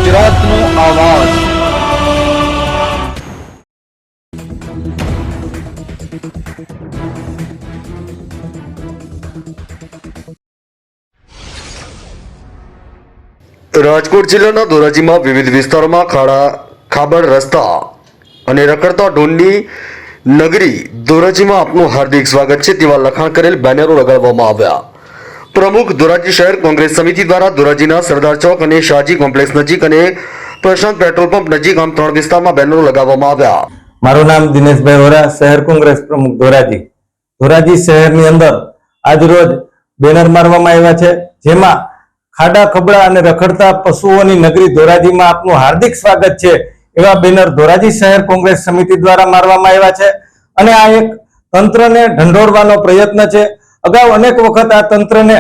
ગુજરાતનો આવાજ। રાજકોટ જિલ્લાના ધોરાજીમાં વિવિધ વિસ્તારોમાં ખાબડ રસ્તા અને રખડતા ઢોરની નગરી ધોરાજીમાં આપનું હાર્દિક સ્વાગત છે તેવા લખાણ કરેલ બેનરો લગાડવામાં આવ્યા। પ્રમુખ ધોરાજી શહેર કોંગ્રેસ સમિતિ દ્વારા ધોરાજીના સરદાર ચોક અને શાહજી કોમ્પ્લેક્સ નજીક અને પ્રશાંત પેટ્રોલ પંપ નજીક આમ 3 વિસ્તારમાં બેનરો લગાવવામાં આવ્યા। મારું નામ દિનેશભાઈ વોરા, શહેર કોંગ્રેસ પ્રમુખ ધોરાજી। ધોરાજી શહેરની અંદર આજરોજ બેનર મારવામાં આવ્યા છે, જેમાં ખાડા ખબડા અને રખડતા પશુઓની નગરી ધોરાજીમાં આપનું હાર્દિક સ્વાગત છે એવા બેનર ધોરાજી શહેર કોંગ્રેસ સમિતિ દ્વારા મારવામાં આવ્યા છે અને આ એક તંત્રને ઢંઢોળવાનો પ્રયત્ન છે। અગાઉ અનેક વખત આ તંત્રને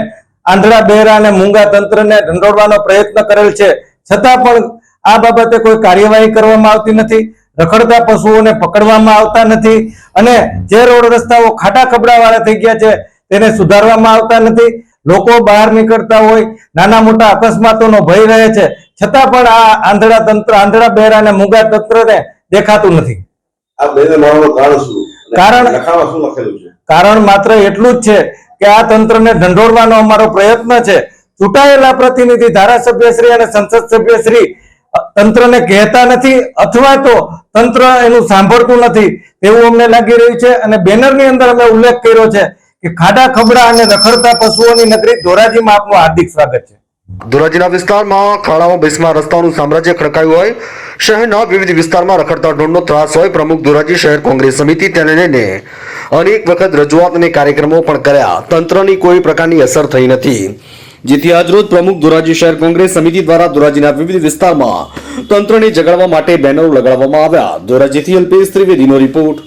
આંધળા બહેરા અને મૂંગા તંત્રને ઢંઢોળવાનો પ્રયત્ન કરેલ છે, છતાં પણ આ બાબતે કોઈ કાર્યવાહી કરવામાં આવતી નથી। રખડતા પશુઓને પકડવામાં આવતા નથી અને જે રોડ રસ્તાઓ ખાડા ખબડા વાળા થઈ ગયા છે તેને સુધારવામાં આવતા નથી। લોકો બહાર નીકળતા હોય, નાના મોટા અકસ્માતોનો ભય રહે છે, છતાં પણ આ આંધળા તંત્ર, આંધળા બહેરા અને મૂંગા તંત્રને દેખાતું નથી। આ બેનર મારવાનું કારણ શું? લખાણમાં શું લખેલું છે? કારણ માત્ર એટલું જ છે કે આ તંત્રને ઢંઢોળવાનો અમારો પ્રયત્ન છે। ચૂંટાયેલા પ્રતિનિધિ ધારાસભ્યશ્રી અને સંસદ સભ્યશ્રી તંત્રને કહેતા નથી અથવા તો તંત્ર એનું સાંભળતું નથી તેવું અમને લાગી રહ્યું છે અને બેનરની અંદર અમે ઉલ્લેખ કર્યો છે કે ખાડા ખબડા અને રખડતા પશુઓની નગરી ધોરાજીમાં આપનું હાર્દિક સ્વાગત છે। ધોરાજીના વિસ્તારમાં ખાડાઓ બેસમાં રસ્તાઓનું સામ્રાજ્ય ખડકાયું હોય, શહેરના વિવિધ વિસ્તારમાં રખડતા ઢોરનો ત્રાસ હોય। પ્રમુખ ધોરાજી શહેર કોંગ્રેસ સમિતિ તેને લઈને અનેક વખત રજૂઆત અને કાર્યક્રમો પણ કર્યા, તંત્રની કોઈ પ્રકારની અસર થઈ નથી, જેથી આજરોજ પ્રમુખ ધોરાજી શહેર કોંગ્રેસ સમિતિ દ્વારા ધોરાજીના વિવિધ વિસ્તારમાં તંત્રને જગાડવા માટે બેનરો લગાડવામાં આવ્યા। ધોરાજીથી અલ્પેશ ત્રિવેદીનો રિપોર્ટ।